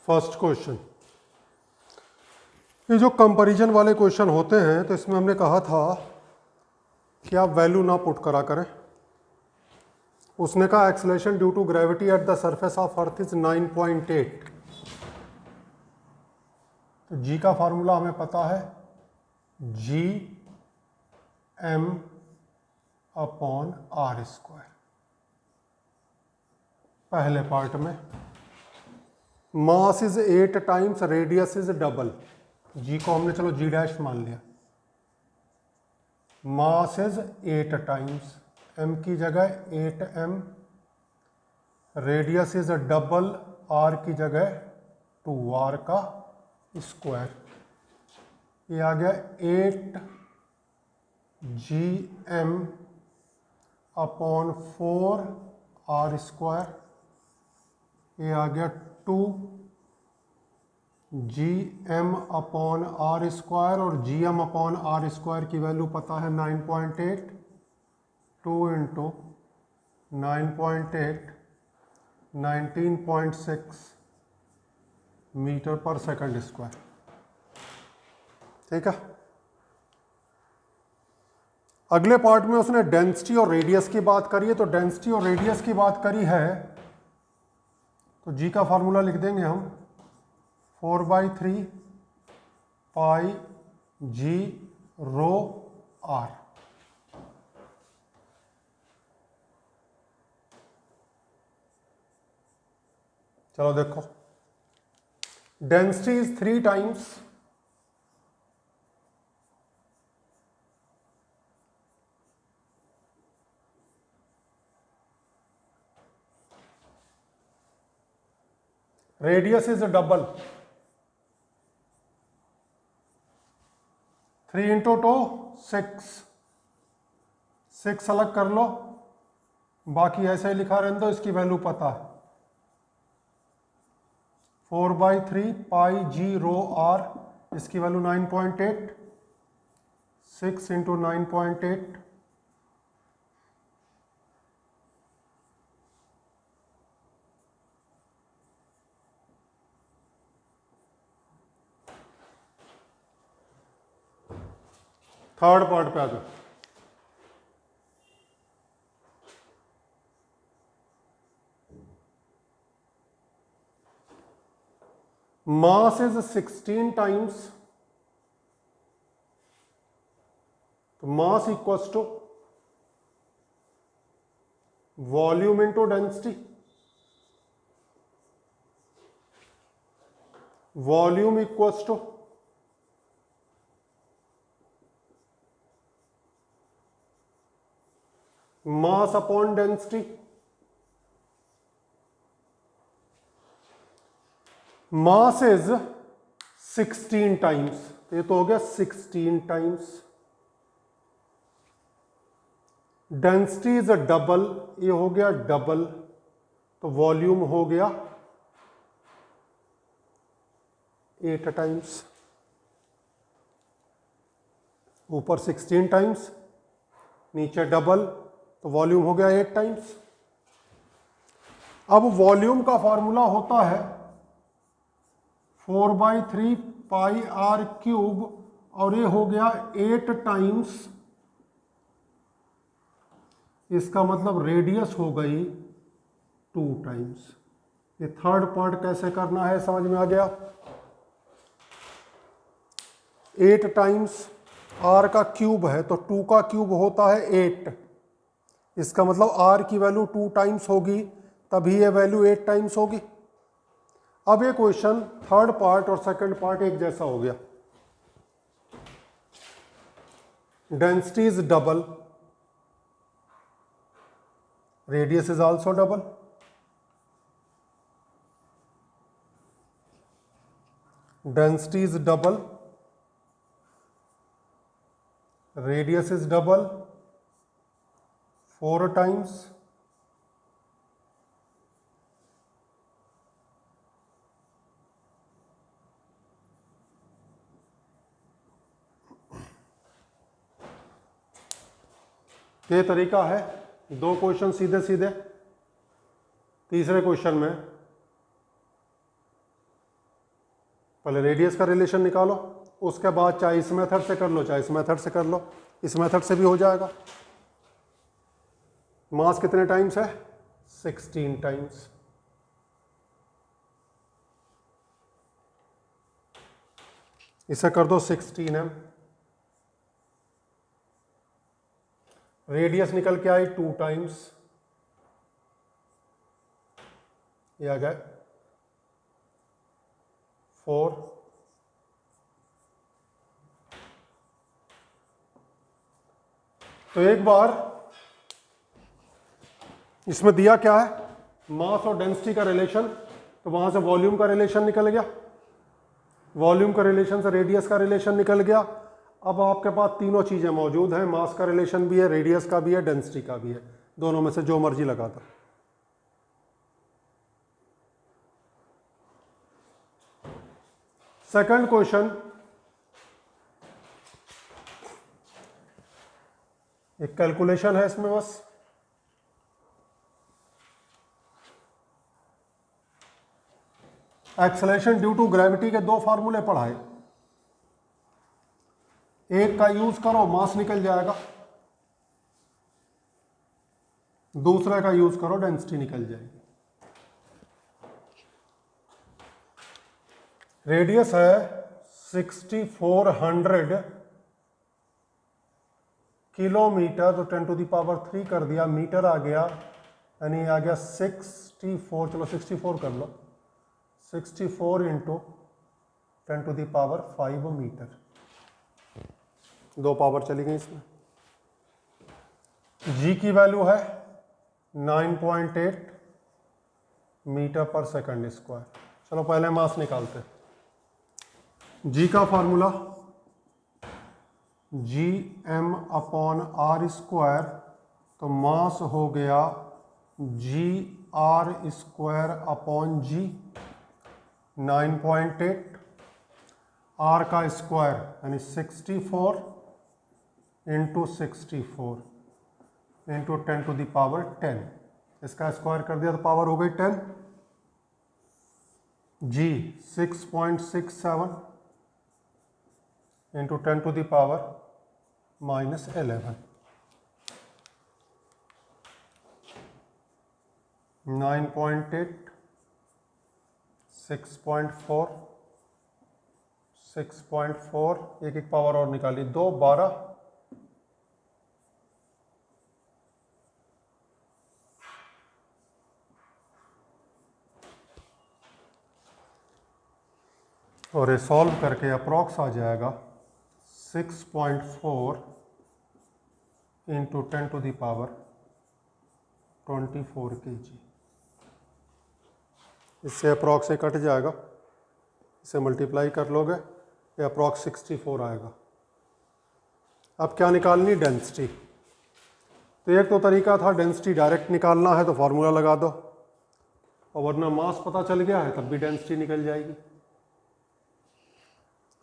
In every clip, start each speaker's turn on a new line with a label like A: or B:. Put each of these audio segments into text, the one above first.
A: First question, ये जो comparison वाले क्वेश्चन होते हैं तो इसमें हमने कहा था कि आप वैल्यू ना पुट करा करें। उसने कहा acceleration due to gravity at the surface of earth is 9.8। तो जी का फार्मूला हमें पता है, G M upon R square. पहले पार्ट में mass is 8 times radius is double. G को हमने चलो जी डैश मान लिया। मास इज 8 टाइम्स, एम की जगह 8m, radius is double, are की जगह 2r का स्क्वायर। ये आ गया 8gm अपॉन 4r स्क्वायर। ये आ गया 2gm अपॉन आर स्क्वायर, और gm अपॉन आर स्क्वायर की वैल्यू पता है 9.8। 2 इंटू 9.8 19.6 मीटर पर सेकंड स्क्वायर। ठीक है। अगले पार्ट में उसने डेंसिटी और रेडियस की बात करी है। तो डेंसिटी और रेडियस की बात करी है तो जी का फार्मूला लिख देंगे हम 4/3 पाई जी रो आर। चलो देखो, density is 3 times radius is double. 3 into 2 6, 6 अलग कर लो, बाकी ऐसे ही लिखा रहने दो, इसकी वैल्यू पता है 4/3 पाई जी रो आर, इसकी वैल्यू 9.8, 6 इंटू 9.8 थर्ड पार्ट पे आ जाओ। मास इज 16 टाइम्स, तो mass equals to volume into density. Volume equals to mass upon density. Mass is 16 times, ये तो हो गया 16 टाइम्स। डेंसिटी इज डबल, ये हो गया डबल, तो वॉल्यूम हो गया 8 टाइम्स। ऊपर 16 टाइम्स, नीचे डबल, तो वॉल्यूम हो गया 8 टाइम्स। अब वॉल्यूम का फॉर्मूला होता है 4/3 पाई आर क्यूब, और ये हो गया 8 टाइम्स, इसका मतलब रेडियस हो गई 2 टाइम्स। ये थर्ड पार्ट कैसे करना है समझ में आ गया। 8 टाइम्स आर का क्यूब है तो 2 का क्यूब होता है 8, इसका मतलब आर की वैल्यू 2 टाइम्स होगी, तभी ये वैल्यू 8 टाइम्स होगी। अब ये क्वेश्चन थर्ड पार्ट और सेकंड पार्ट एक जैसा हो गया। Density is double, radius is also double. Density is double, radius is double, 4 times. ये तरीका है, 2 क्वेश्चन सीधे सीधे। तीसरे क्वेश्चन में पहले रेडियस का रिलेशन निकालो, उसके बाद चाहे इस मेथड से कर लो चाहे इस मेथड से कर लो, इस मेथड से भी हो जाएगा। मास कितने टाइम्स है? 16 टाइम्स। इसे कर दो 16m। रेडियस निकल के आई 2 टाइम्स, ये आ गया 4। तो एक बार इसमें दिया क्या है? मास और डेंसिटी का रिलेशन, तो वहां से वॉल्यूम का रिलेशन निकल गया, वॉल्यूम का रिलेशन से रेडियस का रिलेशन निकल गया। अब आपके पास तीनों चीजें मौजूद हैं, मास का रिलेशन भी है, रेडियस का भी है, डेंसिटी का भी है, दोनों में से जो मर्जी लगा दो। सेकंड क्वेश्चन, एक कैलकुलेशन है इसमें बस। एक्सेलरेशन ड्यू टू ग्रेविटी के दो फार्मूले पढ़ाए, एक का यूज करो मास निकल जाएगा, दूसरे का यूज करो डेंसिटी निकल जाएगी। रेडियस है 6400 किलोमीटर, तो 10⁻³ कर दिया, मीटर आ गया, यानी आ गया 64, चलो 64 कर लो, 64 इंटू 10⁵ मीटर, 2 पावर चली गई इसमें। जी की वैल्यू है 9.8 मीटर पर सेकंड स्क्वायर। चलो पहले मास निकालते हैं। जी का फॉर्मूला Gm/r², तो मास हो गया Gr²/g, 9.8, r का स्क्वायर यानी 64 इंटू 64 इंटू 10⁻10, इसका स्क्वायर कर दिया तो पावर हो गई 10। जी 6.67 इंटू 10⁻−11, 9.8, 6.4, 6.4, एक एक पावर और निकाली, 2, 12, और ये सॉल्व करके अप्रॉक्स आ जाएगा 6.4 इंटू 10⁻24 kg। इससे अप्रॉक्स से कट जाएगा, इसे मल्टीप्लाई कर लोगे, ये अप्रॉक्स 64 आएगा। अब क्या निकालनी? डेंसिटी। तो एक तो तरीका था डेंसिटी डायरेक्ट निकालना है तो फार्मूला लगा दो, और वरना मास पता चल गया है तब भी डेंसिटी निकल जाएगी।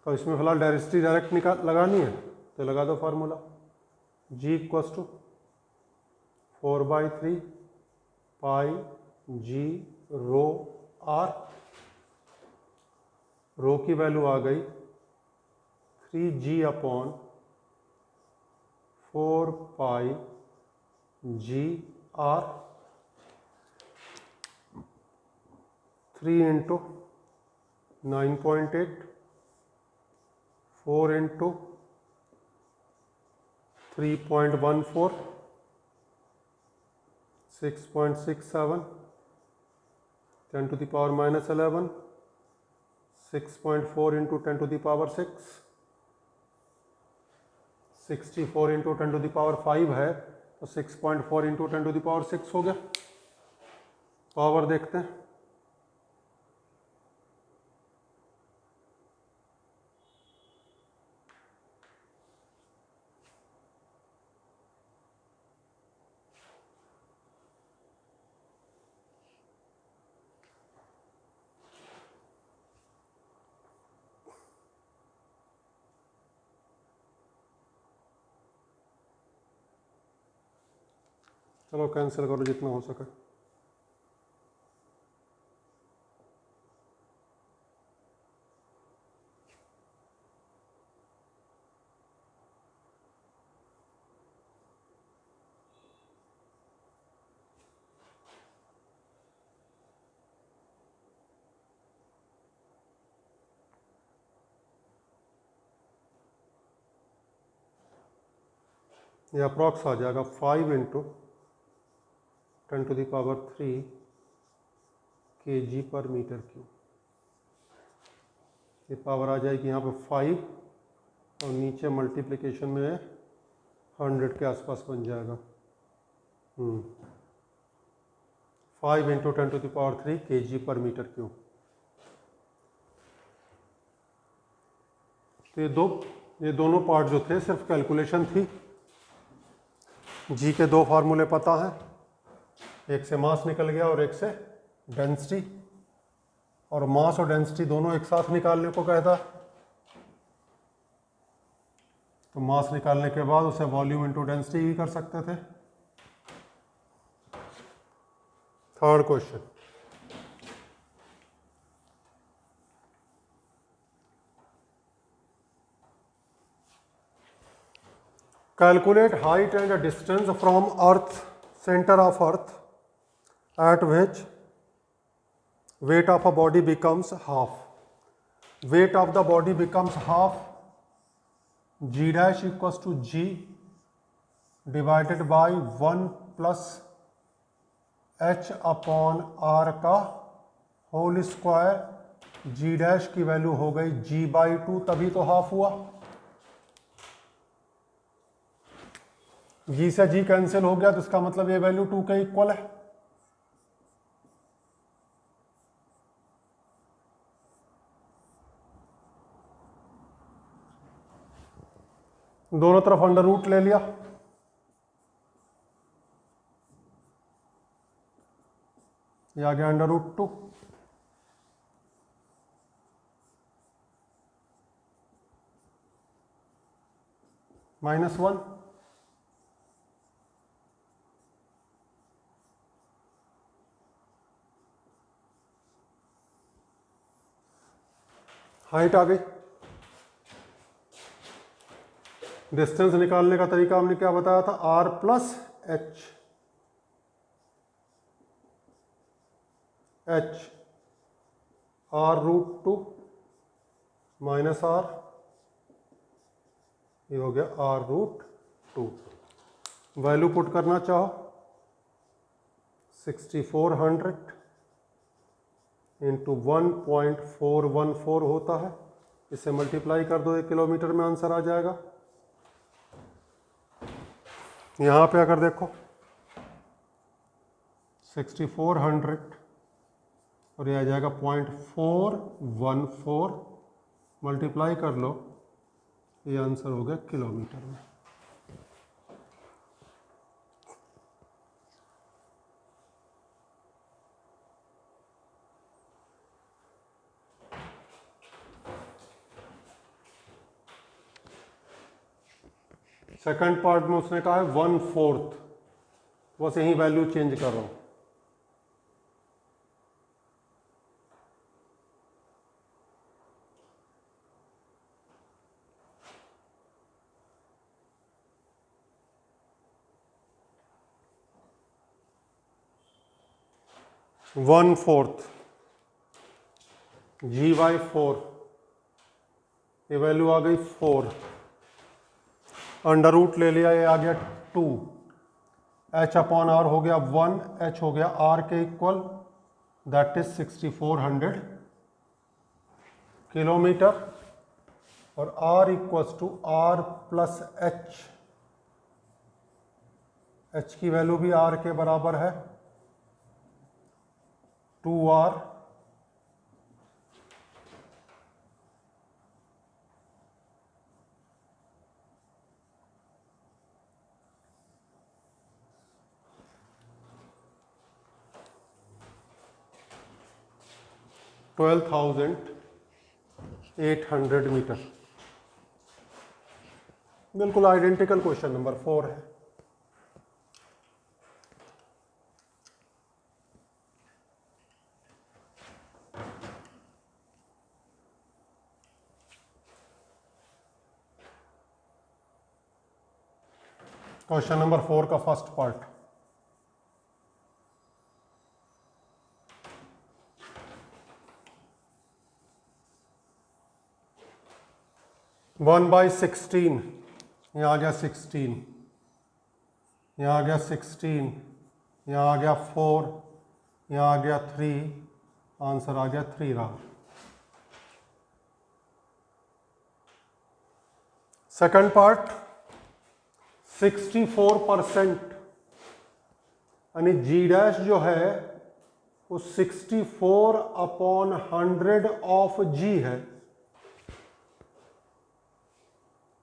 A: तो इसमें फिलहाल डेंसिटी डायरेक्ट लगानी है तो लगा दो फार्मूला, G = 4/3 पाई जी रो r। रो की वैल्यू आ गई 3G/4 पाई जी r, 3 into 9.8, 4 into 3.14, 6.67, 10⁻−11, 6.4 into 10⁻6, 64 into 10⁵ है तो 6.4 इंटू 10⁶ हो गया। पावर देखते हैं, चलो कैंसिल करो जितना हो सके। ये अप्रॉक्स आ जाएगा 5 × 10⁻³ kg पर मीटर क्यूब। ये पावर आ जाएगी यहाँ पे 5 और नीचे मल्टीप्लिकेशन में 100 के आसपास बन जाएगा। 5 × 10⁻³ kg पर मीटर क्यूब। तो ये दोनों पार्ट जो थे सिर्फ कैलकुलेशन थी। जी के दो फार्मूले पता हैं, एक से मास निकल गया और एक से डेंसिटी, और मास और डेंसिटी दोनों एक साथ निकालने को कहता। तो मास निकालने के बाद उसे वॉल्यूम इंटू डेंसिटी भी कर सकते थे। Third question, calculate height and distance from earth center of earth at which weight of a body becomes half. Weight of the body becomes half, g dash equals to g divided by 1 plus h upon r का whole square. g dash की value हो गई g/2, तभी तो half हुआ। g से g cancel हो गया तो इसका मतलब ये वैल्यू 2 के इक्वल है। दोनों तरफ अंडर रूट ले लिया, ये आ गया √2। -1, हाइट आ गई। डिस्टेंस निकालने का तरीका हमने क्या बताया था, r + h। h r√2 minus r, ये हो गया r√2। वैल्यू पुट करना चाहो 6400 इंटू 1.414 होता है, इसे मल्टीप्लाई कर दो 1 किलोमीटर में, आंसर आ जाएगा। यहाँ पे अगर देखो 6400 और ये आ जाएगा 0.414, मल्टीप्लाई कर लो, ये आंसर हो गया किलोमीटर में। सेकंड पार्ट में उसने कहा है 1/4, बस यही वैल्यू चेंज कर रहा हूं। वन फोर्थ g/4, ये वैल्यू आ गई 4, अंडर रूट ले लिया, ये आ गया 2, h/r हो गया 1, h हो गया r के इक्वल, दैट इज 6400 किलोमीटर, और r equals to r + h। h की वैल्यू भी r के बराबर है 2r, (12,800 मीटर। बिल्कुल आइडेंटिकल क्वेश्चन नंबर 4 है। क्वेश्चन नंबर 4 का फर्स्ट पार्ट, वन बाई 16, ये आ गया 16, यहाँ आ गया 16, यहाँ आ गया 4, यहाँ आ गया 3, आंसर आ गया 3 रहा। सेकंड पार्ट 64%, यानी जी डैश जो है वो 64/100 ऑफ जी है।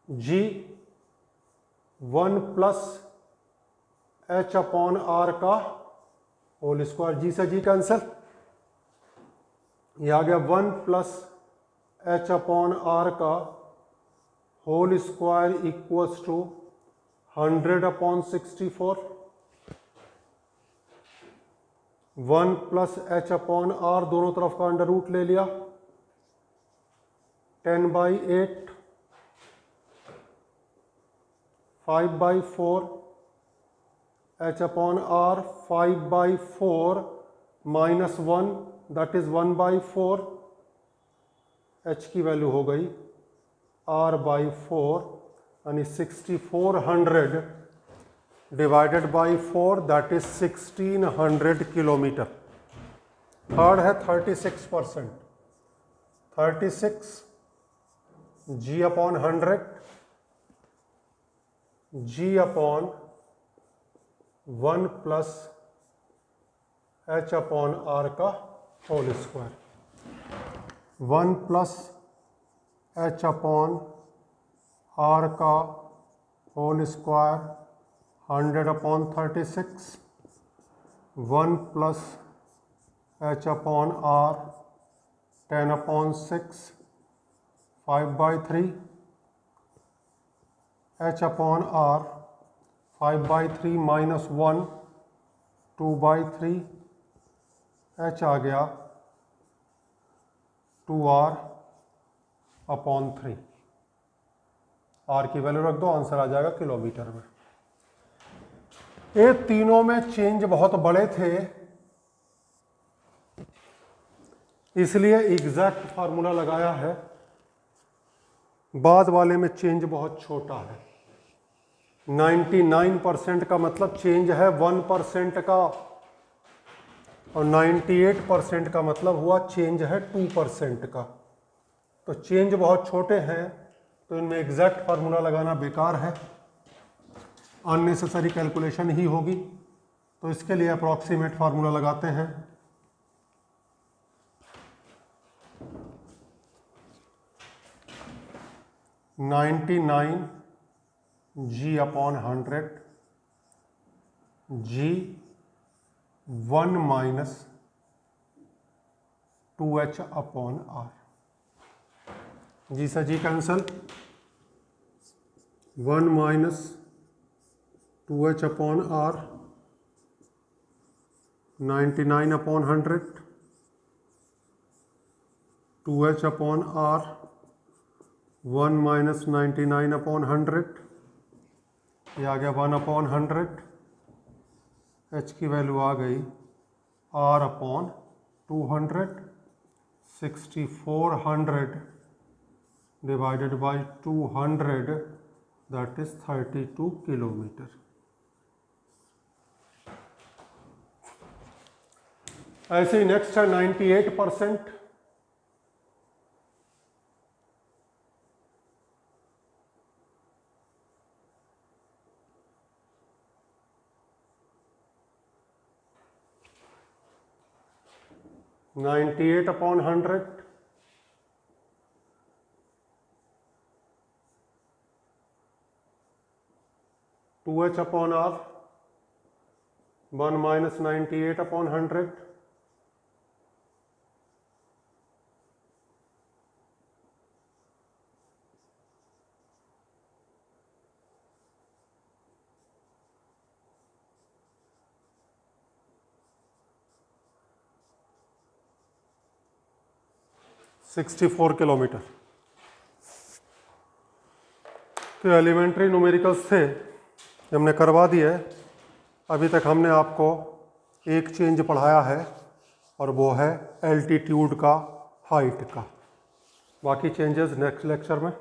A: जी 1 प्लस h/r का होल स्क्वायर, जी से जी कैंसिल, ये आ गया 1 प्लस h/r का whole square equals to 100/64। 1 plus h/r दोनों तरफ का अंडर रूट ले लिया, 10/8, 5/4 h/r, 5/4 minus 1 that is 1/4, h की वैल्यू हो गई r/4, यानी 6400 divided by 4 that is 1600 kilometre. Third है 36%, 36 g/100, g/1 प्लस h/r का होल स्क्वायर, 1 प्लस h/r का whole square 100/36, 1 plus h/r 10/6, 5/3, h/r 5/3 minus 1 2/3, h आ गया 2r/3, r की वैल्यू रख दो, आंसर आ जाएगा किलोमीटर में। ये तीनों में चेंज बहुत बड़े थे, इसलिए एग्जैक्ट फार्मूला लगाया है। बाद वाले में चेंज बहुत छोटा है। 99% का मतलब चेंज है 1% का, और 98% का मतलब हुआ चेंज है 2% का। तो चेंज बहुत छोटे हैं, तो इनमें एग्जैक्ट फार्मूला लगाना बेकार है, अननेसेसरी कैलकुलेशन ही होगी। तो इसके लिए अप्रॉक्सीमेट फार्मूला लगाते हैं। g/100 g 1 माइनस 2h/r, जी से जी cancel, 1 minus 2h/r, 99/100, 2h/r, 1 minus 99/100, ये आ गया 1/100, h की वैल्यू आ गई r/200, 6400 divided by 200 that is 32 kilometre. ऐसे ही नेक्स्ट है 98%। (98/100) 2h/r, 1 minus 98/100, (64 किलोमीटर। तो एलिमेंट्री न्यूमेरिकल्स थे, हमने करवा दिए। अभी तक हमने आपको एक चेंज पढ़ाया है और वो है एल्टीट्यूड का हाइट का। बाकी चेंजेस नेक्स्ट लेक्चर में